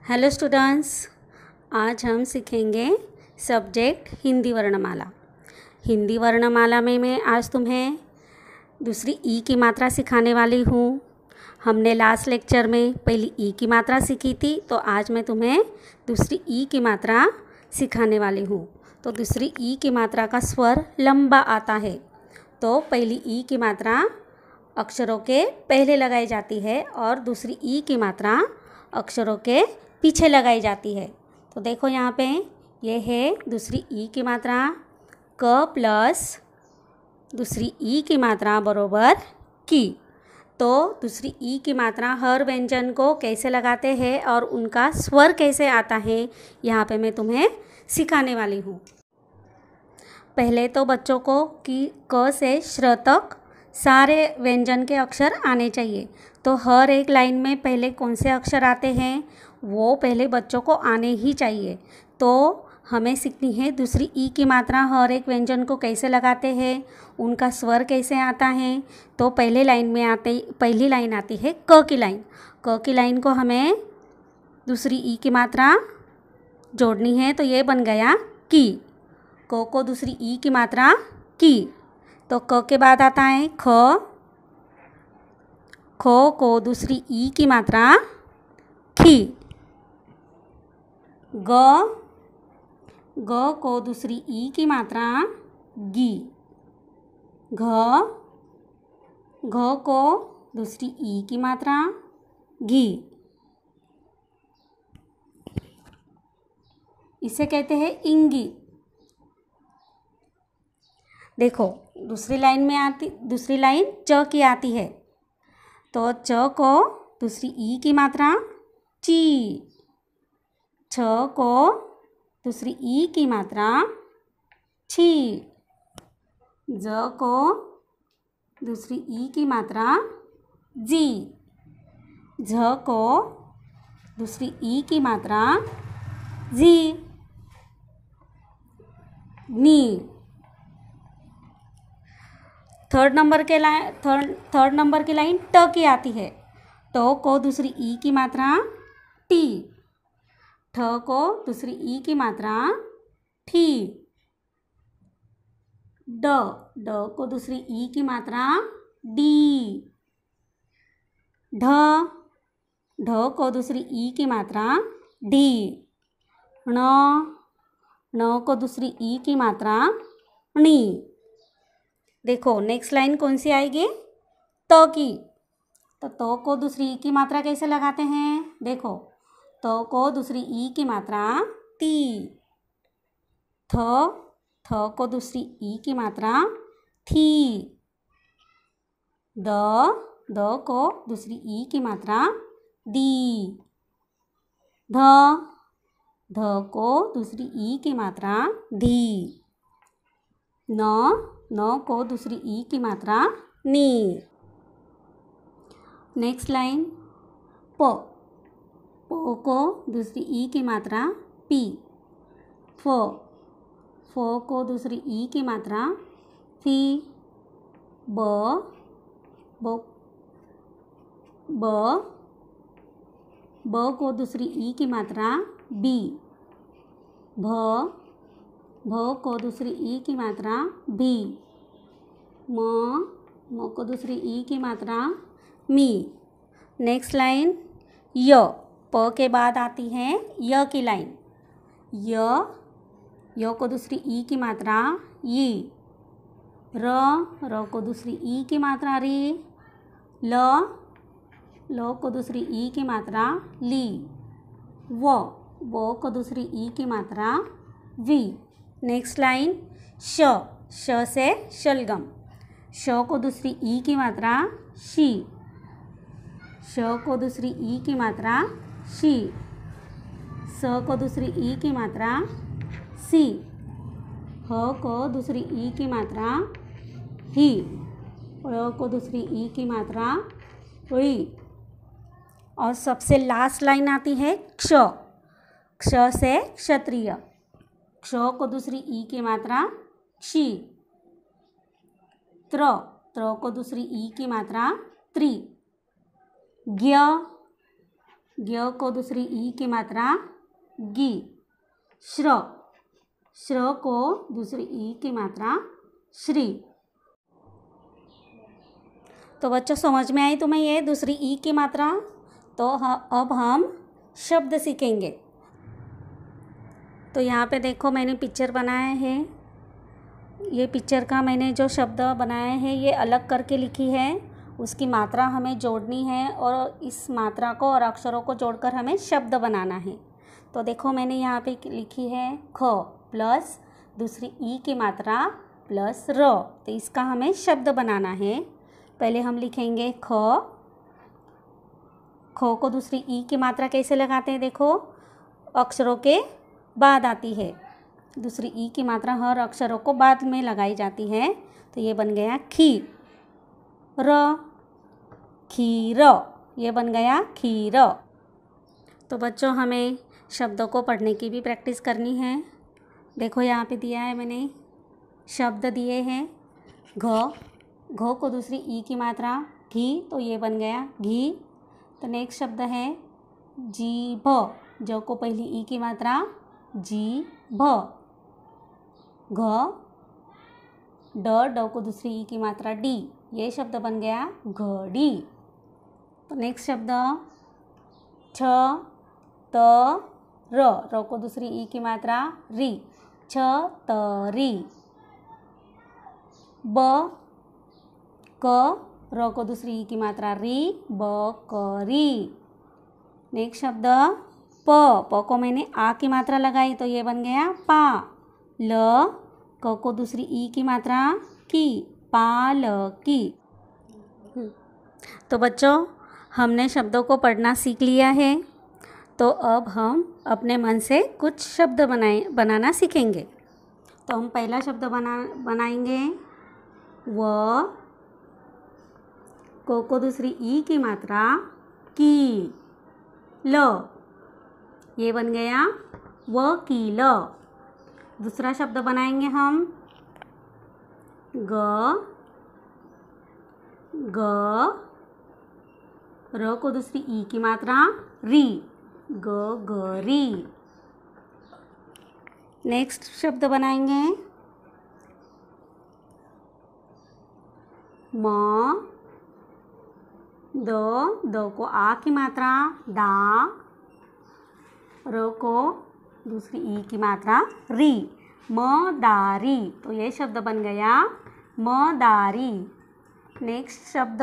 Hello students, आज हम सीखेंगे सब्जेक्ट हिंदी वर्णमाला। हिंदी वर्णमाला में मैं आज तुम्हें दूसरी ई की मात्रा सिखाने वाली हूँ। हमने लास्ट लेक्चर में पहली ई की मात्रा सीखी थी, तो आज मैं तुम्हें दूसरी ई की मात्रा सिखाने वाली हूँ। तो दूसरी ई की मात्रा का स्वर लंबा आता है, तो पहली ई की मात्रा अक्षरों के पहले लगाई जाती है और दूसरी ई की मात्रा अक्षरों के पीछे लगाई जाती है। तो देखो यहाँ पे ये है दूसरी ई की मात्रा, क प्लस दूसरी ई की मात्रा बरोबर की। तो दूसरी ई की मात्रा हर व्यंजन को कैसे लगाते हैं और उनका स्वर कैसे आता है, यहाँ पे मैं तुम्हें सिखाने वाली हूँ। पहले तो बच्चों को कि क से श्र तक सारे व्यंजन के अक्षर आने चाहिए। तो हर एक लाइन में पहले कौन से अक्षर आते हैं वो पहले बच्चों को आने ही चाहिए। तो हमें सीखनी है दूसरी ई की मात्रा हर एक व्यंजन को कैसे लगाते हैं, उनका स्वर कैसे आता है। तो पहली लाइन आती है क की लाइन। क की लाइन को हमें दूसरी ई की मात्रा जोड़नी है, तो ये बन गया की। क को दूसरी ई की मात्रा की। तो क के बाद आता है ख। ख को दूसरी ई की मात्रा खी। ग को दूसरी ई की मात्रा गी। घ को दूसरी ई की मात्रा घी। इसे कहते हैं इंगी। देखो दूसरी लाइन च की आती है, तो च को दूसरी ई की मात्रा ची। छ को दूसरी ई की मात्रा छी। ज को दूसरी ई की मात्रा जी। झ को दूसरी ई की मात्रा जी। नी। थर्ड नंबर की लाइन ट की आती है, तो को दूसरी ई की मात्रा टी। ठ को दूसरी ई की मात्रा ठी। ड को दूसरी ई की मात्रा डी। ढ को दूसरी ई की मात्रा डी। ण को दूसरी ई की मात्रा णी। देखो नेक्स्ट लाइन कौन सी आएगी, तो की। तो को दूसरी ई की मात्रा कैसे लगाते हैं, देखो तो को दूसरी ई की मात्रा ती। थ को दूसरी ई की मात्रा थी। द को दूसरी ई की मात्रा दी। ध को दूसरी ई की मात्रा धी। न को दूसरी ई की मात्रा नी। नेक्स्ट लाइन प को दूसरी ई की मात्रा पी। फ को दूसरी ई की मात्रा फी। ब को दूसरी ई की मात्रा बी। भ को दूसरी ई की मात्रा भी। म को दूसरी ई की मात्रा मी। नेक्स्ट लाइन य। प के बाद आती है य की लाइन। य को दूसरी ई की मात्रा यी। र को दूसरी ई की मात्रा री। ल को दूसरी ई की मात्रा ली। व को दूसरी ई की मात्रा वी। नेक्स्ट लाइन श से शलगम। श को दूसरी ई की मात्रा शी। श को दूसरी ई की मात्रा शी। स को दूसरी ई की मात्रा सी। ह को दूसरी ई की मात्रा ही। ळ को दूसरी ई की मात्रा ड़ी। और सबसे लास्ट लाइन आती है क्ष। क्ष से क्षत्रिय। क्ष को दूसरी ई की मात्रा क्षी। त्र को दूसरी ई की मात्रा त्रि। ज्ञ ज्ञ को दूसरी ई की मात्रा गी। श्र, श्र को दूसरी ई की मात्रा श्री। तो बच्चों समझ में आई तुम्हें ये दूसरी ई की मात्रा। तो अब हम शब्द सीखेंगे। तो यहाँ पे देखो मैंने पिक्चर बनाया है। ये पिक्चर का मैंने जो शब्द बनाया है ये अलग करके लिखी है। उसकी मात्रा हमें जोड़नी है और इस मात्रा को और अक्षरों को जोड़कर हमें शब्द बनाना है। तो देखो मैंने यहाँ पे लिखी है ख प्लस दूसरी ई की मात्रा प्लस र। तो इसका हमें शब्द बनाना है। पहले हम लिखेंगे ख। ख को दूसरी ई की मात्रा कैसे लगाते हैं, देखो अक्षरों के बाद आती है। दूसरी ई की मात्रा हर अक्षरों को बाद में लगाई जाती है। तो ये बन गया खी। र, खीर, ये बन गया खीर। तो बच्चों हमें शब्दों को पढ़ने की भी प्रैक्टिस करनी है। देखो यहाँ पे दिया है मैंने शब्द दिए हैं। घ, घ को दूसरी ई की मात्रा घी, तो ये बन गया घी। तो नेक्स्ट शब्द है जीभ। ज को पहली ई की मात्रा जीभ। घ, ड को दूसरी ई की मात्रा डी, ये शब्द बन गया घड़ी। तो नेक्स्ट शब्द छ, त, र को दूसरी ई की मात्रा री, छ तरी। ब, क, र को दूसरी ई की मात्रा री, बकरी। नेक्स्ट शब्द प को मैंने आ की मात्रा लगाई तो ये बन गया पा। ल, क को दूसरी ई की मात्रा की, पालकी। तो बच्चों हमने शब्दों को पढ़ना सीख लिया है। तो अब हम अपने मन से कुछ शब्द बनाना सीखेंगे। तो हम पहला शब्द बनाएंगे व। को दूसरी ई की मात्रा की, ल, ये बन गया वकील। दूसरा शब्द बनाएंगे हम ग। र को दूसरी ई की मात्रा री, गरी। नेक्स्ट शब्द बनाएंगे म। द को आ की मात्रा दा, र को दूसरी ई की मात्रा री, मदारी। तो ये शब्द बन गया मदारी। नेक्स्ट शब्द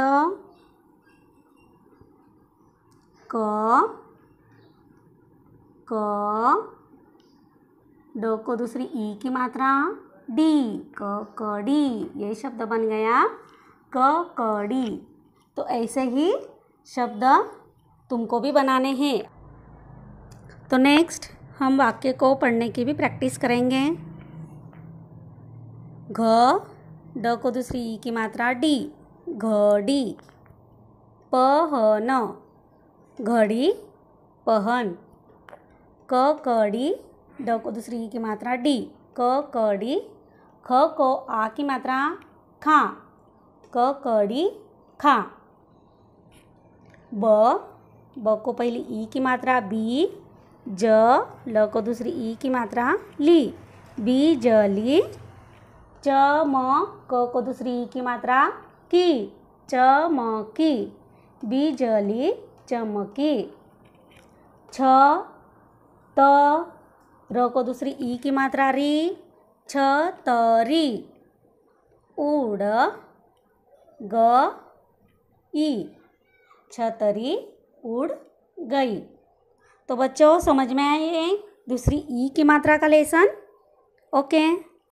क। ड को दूसरी ई की मात्रा डी, कड़ी, ये शब्द बन गया कड़ी। तो ऐसे ही शब्द तुमको भी बनाने हैं। तो नेक्स्ट हम वाक्य को पढ़ने की भी प्रैक्टिस करेंगे। घ, ड को दूसरी ई की मात्रा डी, घड़ी। पहन, घड़ी, पहन। कड़ी, ड को दूसरी ई की मात्रा डी, कड़ी। ख को आ की मात्रा खा, कड़ी, खा। ब को पहली ई की मात्रा बी, ज, ल को दूसरी ई की मात्रा ली, बीजली। क को दूसरी ई की मात्रा की, चमकी, बीजली चमकी। छ, त, र को दूसरी ई की मात्रा री, छतरी, उड़, गई, छतरी उड़ गई। तो बच्चों समझ में आए दूसरी ई की मात्रा का लेसन। ओके।